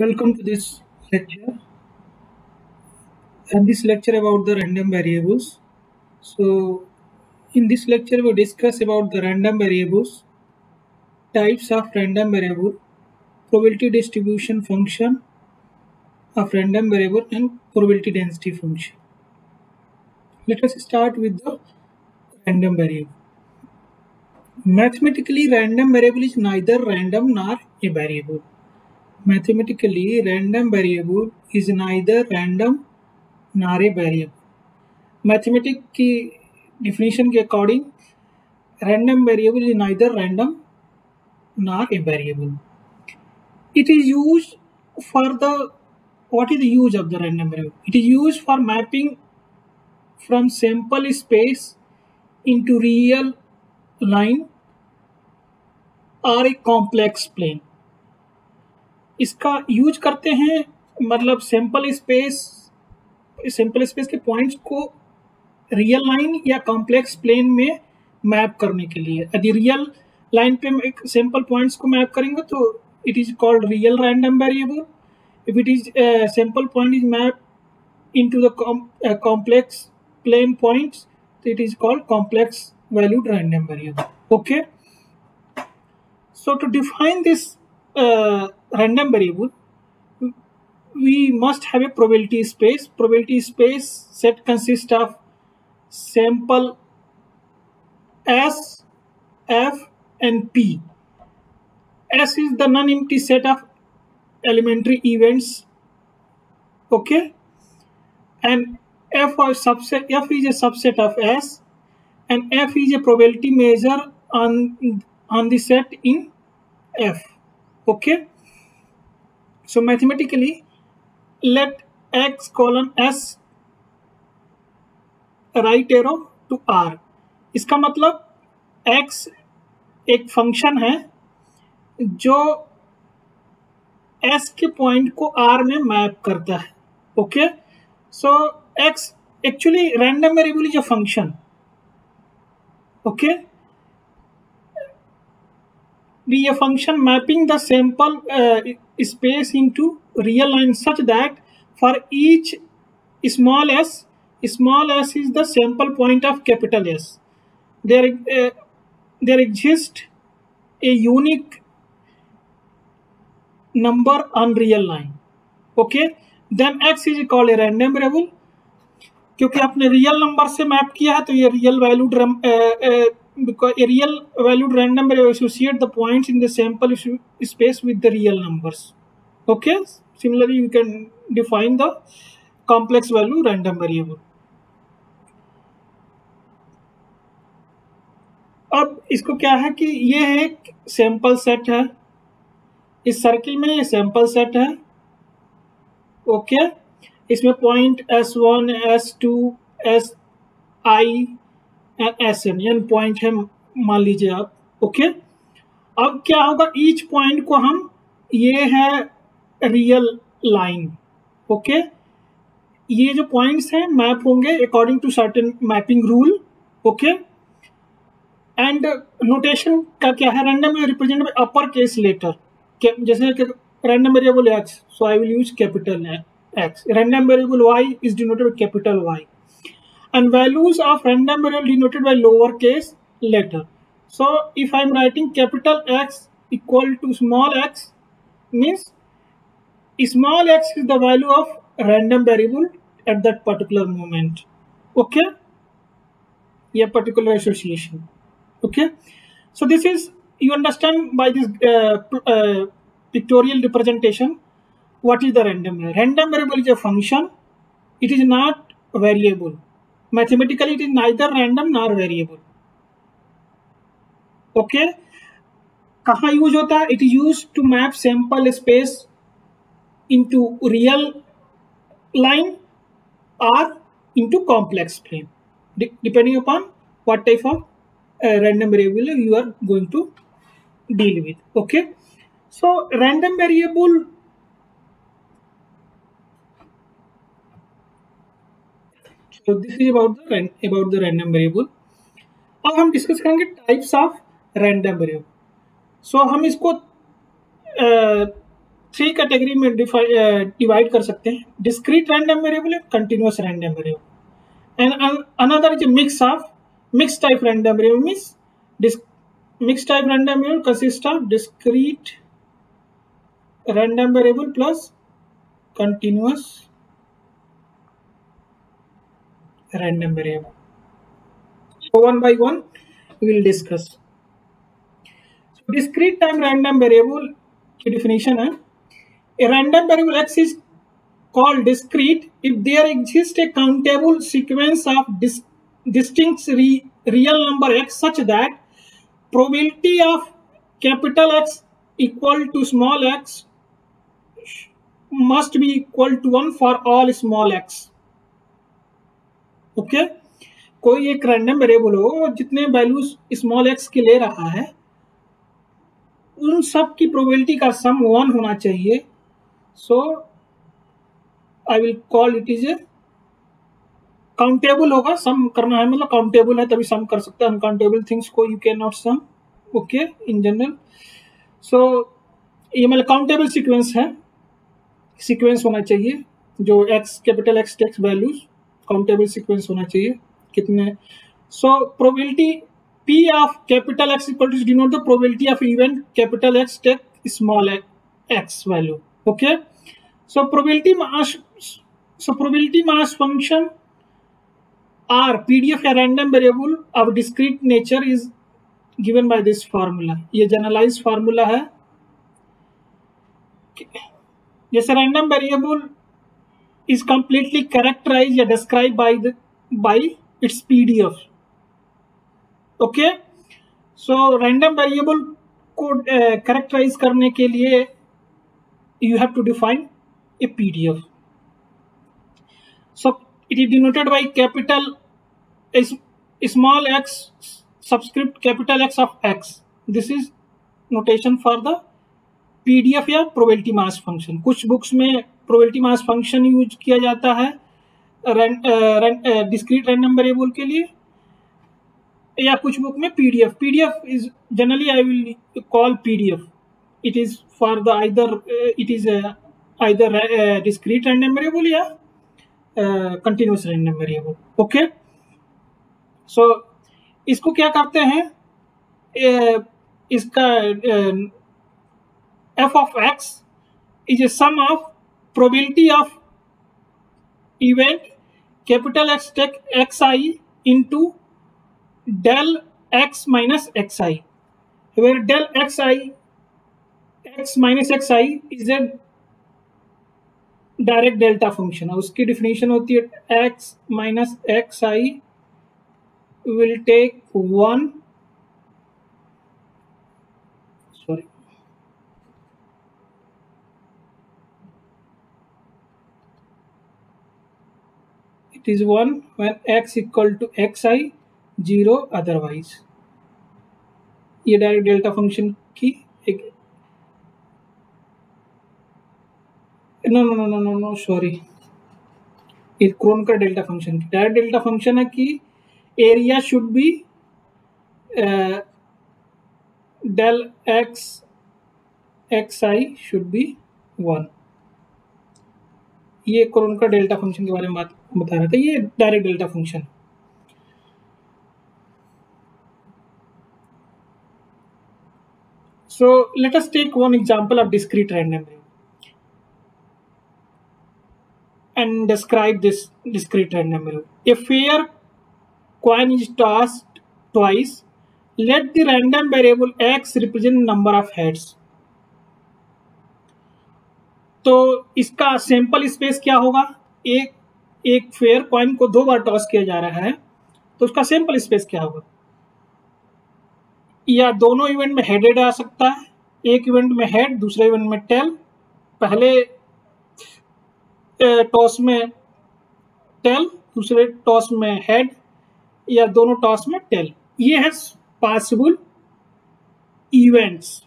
Welcome to this lecture and this lecture about the random variables. So in this lecture we discuss about the random variables, types of random variable, probability distribution function of random variable and probability density function. Let us start with the random variable. Mathematically, random variable is neither random nor a variable. Mathematically, random variable is neither random nor a variable. Mathematic की definition के according random variable is neither random nor a variable. It is used for the what is the use of the random variable? It is used for mapping from sample space into real line or a complex plane. इसका use करते हैं मतलब sample space के points को real line या complex plane में map करने के लिए. यदि रियल लाइन पे एक सैंपल पॉइंट्स को मैप करेंगे तो it is called real random variable. If it is sample point is map into the complex plane points तो it is called complex valued random variable. Okay, so to define this random variable we must have a probability space. Probability space set consists of sample S, F and P. S is the non-empty set of elementary events, okay, and F is a subset of S, and F is a probability measure on the set in F. Okay, so mathematically let X colon S right arrow to R. इसका मतलब X एक function है जो S के point को R में map करता है. Okay, so X actually random variable is a function. Okay, be a function mapping the sample space into real line such that for each small s is the sample point of capital S. There exists a unique number on real line. Okay, then X is called a random variable. क्योंकि आपने real number से map किया है तो ये real valued because a real valued random variable associate the points in the sample space with the real numbers. Okay, similarly you can define the complex value random variable. अब इसको क्या है कि ये एक सैंपल सेट है, इस circle में ये सैंपल सेट है. ओके, इसमें point S1, S2, SI SN यानी पॉइंट है मान लीजिए आप. ओके, अब क्या होगा, ईच पॉइंट को हम, ये है रियल लाइन. ओके, ये जो पॉइंट्स हैं मैप होंगे according to certain mapping rule. Okay, and notation का क्या है, random represent by upper case letter. जैसे कि random variable X, so I will use capital X. Random variable Y is denoted by capital Y. And values of random variable denoted by lowercase letter. So if I am writing capital X equal to small x, means small x is the value of random variable at that particular moment. Okay, yeah, particular association. Okay, so this is, you understand by this pictorial representation what is the random variable. Random variable is a function, it is not a variable. Mathematically it is neither random nor variable. Okay, कहाँ use होता है, it is used to map sample space into real line or into complex plane depending upon what type of random variable you are going to deal with. Okay, so random variable so this is about the random variable. अब हम discuss करेंगे types of random variable. सो हम इसको 3 category में divide कर सकते हैं, discrete random variable and continuous random variable. And another is mix type random variable means mixed type random variable consists of discrete random variable plus continuous random variable. So one by one we will discuss. So discrete time random variable की definition है, a random variable x is called discrete if there exists a countable sequence of distinct real number x such that probability of capital X equal to small x must be equal to 1 for all small x. Okay, कोई एक random variable हो जितने values small x के ले रहा है, उन सब की प्रोबेबिलिटी का सम 1 होना चाहिए. So I will call it is a countable होगा, सम करना है मतलब काउंटेबल है तभी सम कर सकते हैं, अनकाउंटेबल थिंग्स को you can not sum. Okay in general. So ये मतलब काउंटेबल सीक्वेंस है, सीक्वेंस होना चाहिए जो X capital X takes values countable sequence होना चाहिए कितने. So probability P of capital X equal to denote the probability of event capital X take small X value. Okay, so probability mass function R PDF या random variable of discrete nature is given by this formula. ये generalized formula है. जैसे random variable is completely characterized या described by its PDF. Okay, so random variable को characterize करने के लिए you have to define a PDF. So it is denoted by capital small x subscript capital X of x. This is notation for the PDF या probability mass function. कुछ books में probability mass function use किया जाता है discrete random variable के लिए, या कुछ बुक में PDF. PDF is generally I will call PDF. It is for the either discrete random variable या कंटिन्यूस रैंडम वेरिएबल. ओके, सो इसको क्या करते हैं, इसका f of x is a sum of probability of event capital X take xi into del x minus xi, where del xi x minus xi is a direct delta function है. उसकी definition होती है x minus X I will take 1, sorry it is 1 when x equal to X I 0 otherwise. ये direct delta function की एक no sorry, ये Kronecker delta function की direct delta function है कि area should be del X X I should be 1. ये Kronecker delta function के बारे में बात बता रहा था, ये direct delta function. So let us take one example of discrete random and describe this discrete random variable. A fair coin is tossed twice. Let the random variable x represent number of heads. तो इसका sample space क्या होगा, एक fair coin को 2 बार toss किया जा रहा है तो उसका सैंपल स्पेस क्या होगा. या दोनों इवेंट में हेडेड आ सकता है, एक इवेंट में हेड दूसरे इवेंट में टेल, पहले टॉस में टेल दूसरे टॉस में हेड, या दोनों टॉस में टेल. ये है possible events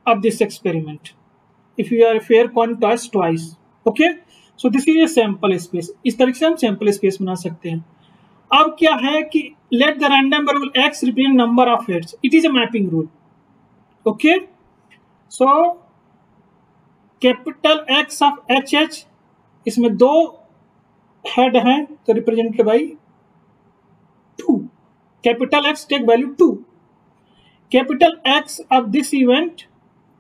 of this experiment if you are fair coin toss twice. Okay, so this is a sample space. इस तरीके से हम सैंपल स्पेस बना सकते हैं. अब क्या है कि let the random variable x represent number of heads. It is a mapping rule. Okay, so capital X of H H, इसमें दो हेड हैं तो represented by 2. Capital X take value 2. Capital X of this event,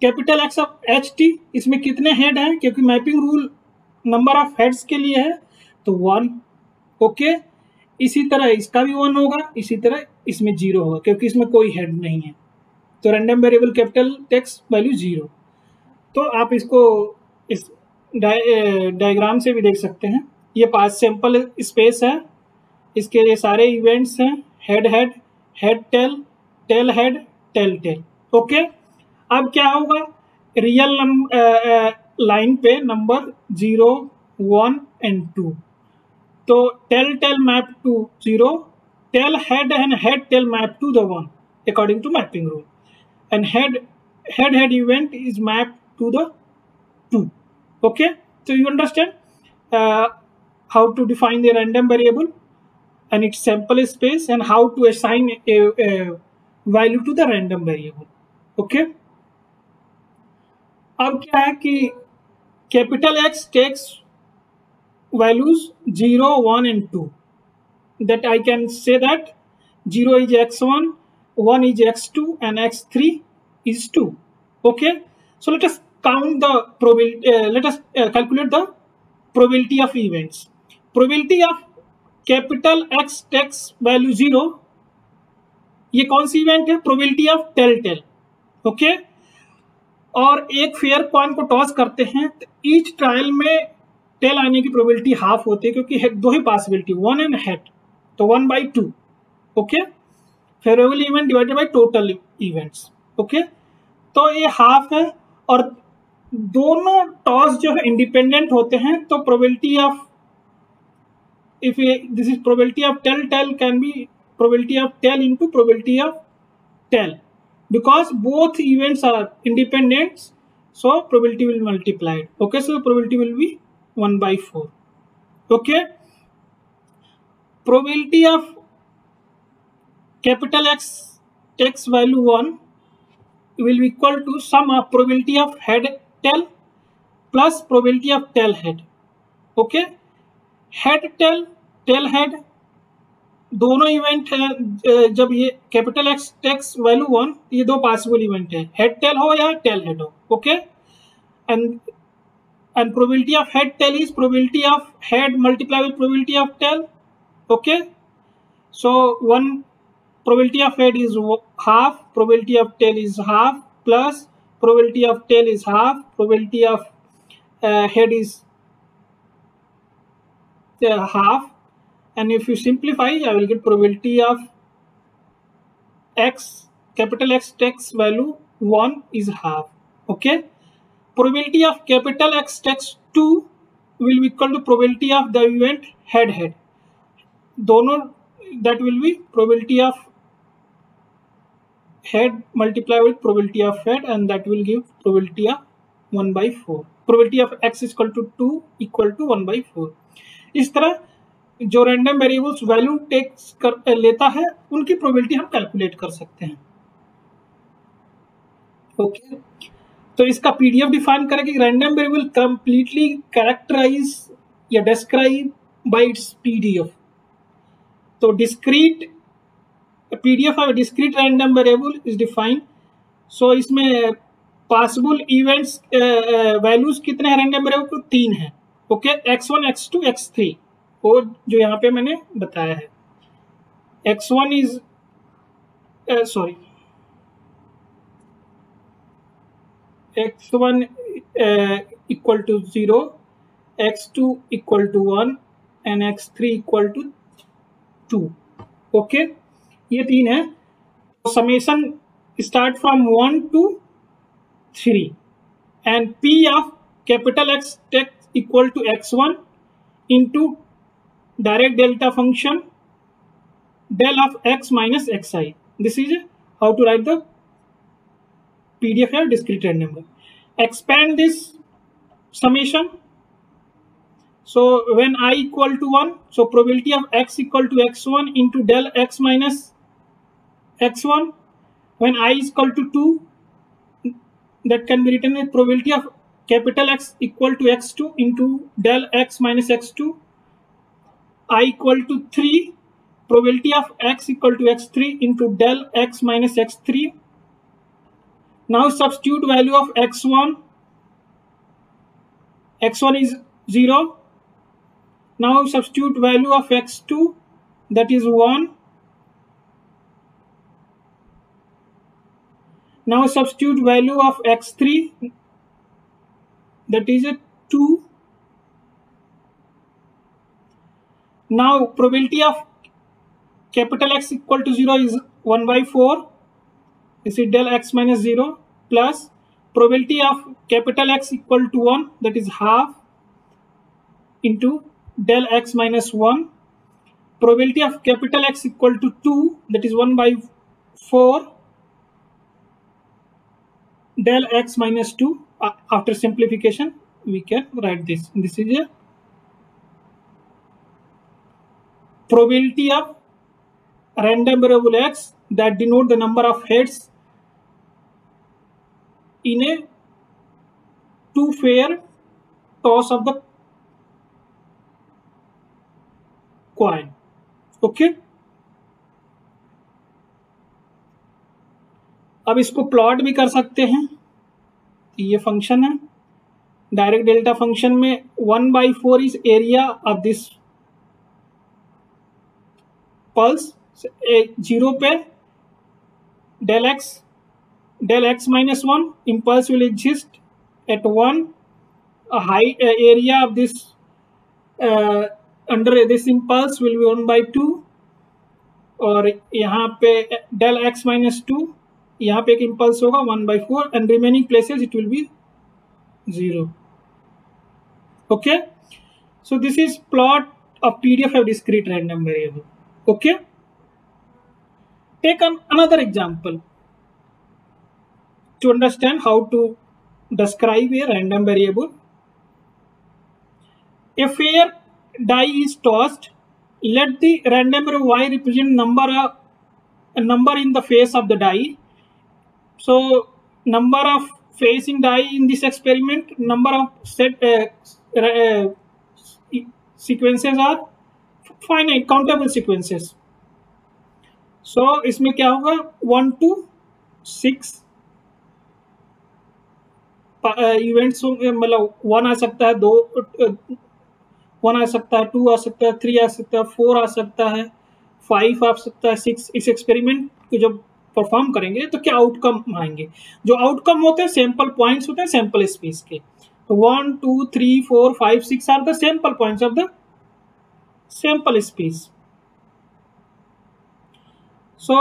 capital X of H T, इसमें कितने head हैं, क्योंकि mapping rule number of heads के लिए है तो 1. ओके, इसी तरह इसका भी 1 होगा, इसी तरह इसमें 0 होगा क्योंकि इसमें कोई हेड नहीं है, तो random variable capital takes value 0. तो आप इसको इस डायग्राम से भी देख सकते हैं. ये पास सैंपल स्पेस है, इसके ये सारे इवेंट्स हैं, head head, head tail, tail head, tail tail. Okay, अब क्या होगा, रियल लाइन पे नंबर 0, 1 एंड 2. तो tail tail map to 0, tail head and head tail map to the 1 according to mapping rule, and head event is mapped to the 2. Okay, so you understand how to define the random variable and its sample space and how to assign a value to the random variable. Okay, अब क्या है कि capital X takes values 0, 1 and 2. That I can say that 0 is x1, 1 is x2 and x3 is 2. Okay, so let us count the probability, let us calculate the probability of events. Probability of capital X takes value 0, ये कौन सी event है, probability of tail tail. Okay, और एक fair coin को toss करते हैं तो ईच ट्रायल में टेल आने की प्रोबेबिलिटी हाफ होती है क्योंकि दो ही पॉसिबिलिटी, 1 एंड हेड, तो 1/2. Okay, favourable event divided by total events. Okay, तो ये हाफ है और दोनों टॉस जो है इंडिपेंडेंट होते हैं, तो probability of, if this is probability of tail tail can be probability of tail into probability of tail, because both events are independent, so probability will multiplied. Okay, so probability will be 1/4. Okay, probability of capital X takes value 1 will be equal to sum of probability of head tail plus probability of tail head. Okay, head tail, tail head दोनों event है. जब ये capital X takes value 1, ये दो possible event है, head tail हो या tail head हो. Okay, and probability of head tail is probability of head multiply with probability of tail. Okay, so 1 probability of head is half, probability of tail is half, plus probability of tail is half, probability of head is half. And if you simplify, I will get probability of X, capital X takes value 1 is half. Okay, probability of capital X takes 2 will be equal to probability of the event head head. दोनों, that will be probability of head multiplied with probability of head, and that will give probability of 1/4. Probability of X is equal to 2 equal to 1/4. इस तरह जो random variables value takes कर लेता है उनकी probability हम calculate कर सकते हैं. ओके, तो इसका पीडीएफ डिफाइन करें कि रैंडम वेरिएबल कंप्लीटली कैरेक्टराइज या डिस्क्राइब बाय इट्स पीडीएफ. तो discrete PDF of discrete random variable is defined. So इसमें पॉसिबल इवेंट्स वैल्यूज कितने हैं रैंडम वेरिएबल को, 3 हैं. ओके, x1, x2, x3, वो जो यहाँ पे मैंने बताया है. x1 is sorry x1 equal to 0, x2 equal to 1 and x3 equal to 2. Okay, ये 3 है. Summation start from 1 to 3 and p of capital X takes equal to x1 into direct delta function del of x minus xi. This is how to write the PDF of discrete random number. Expand this summation. So when I equal to 1, so probability of x equal to x1 into del x minus x1. When I is equal to 2, that can be written as probability of capital X equal to x2 into del x minus x2, I equal to 3, probability of x equal to x3 into del x minus x3. Now substitute value of x1 is 0. Now substitute value of x2, that is 1. Now substitute value of x3, that is a 2. Now probability of capital X equal to 0 is 1 by 4. This is del x minus 0 plus probability of capital X equal to 1, that is half, into del x minus 1. Probability of capital X equal to 2, that is 1 by 4 del x minus 2. After simplification we can write this. This is a probability of random variable x that denote the number of heads in a two fair toss of the coin. Okay, अब इसको plot भी कर सकते हैं. ये function है direct delta function में 1/4 is area of this pulse. 0 पे del x minus 1 impulse will exist at 1. A high area of this under this impulse will be 1/2. और यहाँ पे del x minus 2, यहाँ पे एक impulse होगा 1/4 and remaining places it will be 0. Okay, so this is plot of PDF of discrete random variable. Okay, take another example to understand how to describe a random variable. A fair die is tossed. Let the random variable y represent a number in the face of the die. So number of facing die in this experiment, number of set sequences are finite, countable sequences. So इसमें क्या होगा 1 to 6 events होंगे. मतलब 1 आ सकता है, 2 1 आ सकता है, 2 आ सकता है, 3 आ सकता है, 4 आ सकता है, 5 आ सकता है, 6. इस एक्सपेरिमेंट को जब परफॉर्म करेंगे तो क्या आउटकम आएंगे. जो आउटकम होते हैं सैंपल पॉइंट्स होते हैं सैंपल स्पेस के. तो 1 2 3 4 5 6 are the sample points of the sample space. So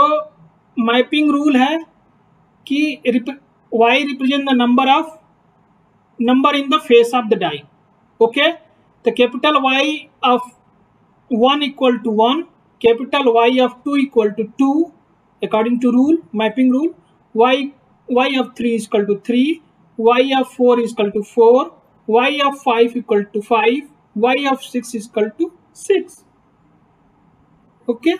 mapping rule है कि y represent the number in the face of the die. Okay, the capital Y of 1 equal to 1, capital Y of 2 equal to 2 according to rule, mapping rule. Y of 3 is equal to 3, Y of 4 is equal to 4, Y of 5 equal to 5, Y of 6 is equal to 6. Okay,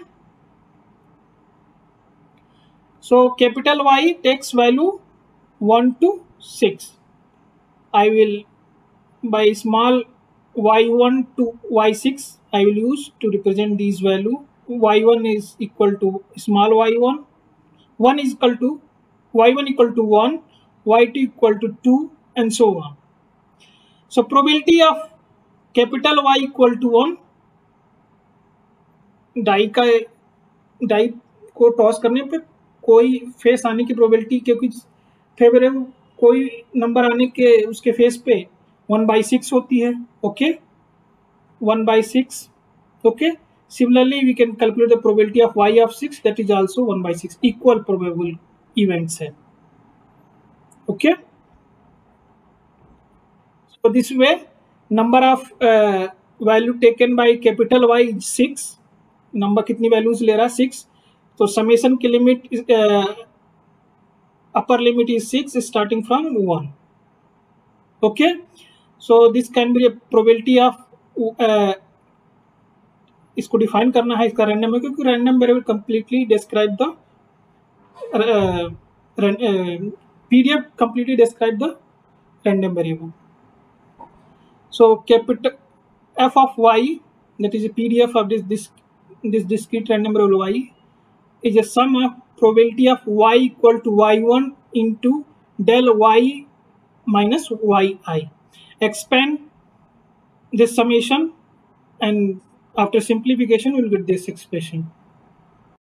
so capital Y takes value 1 to 6. I will by small y1 to y6 I will use to represent these value. Y1 is equal to small y1, 1 is equal to y1 equal to 1, y2 equal to 2 and so on. So probability of capital Y equal to 1, die को toss करने पे कोई face आने की probability, क्योंकि favourable कोई number आने के उसके फेस पे 1/6 होती है. Okay, 1/6. Okay, similarly we can calculate the probability of y of 6, that is also 1/6. Equal probable events है. Okay, so this way number of value taken by capital Y is 6. Number कितनी values ले रहा है 6. तो summation की limit upper limit is 6 starting from 1. Okay, so this can be a probability of इसको define करना है इसका रैंडम है, क्योंकि random variable completely describe the PDF completely describe the random variable. So capital F of y, that is a PDF of this discrete random variable y, is a sum of probability of y equal to y1 into del y minus yi. Expand this summation, and after simplification we'll get this expression.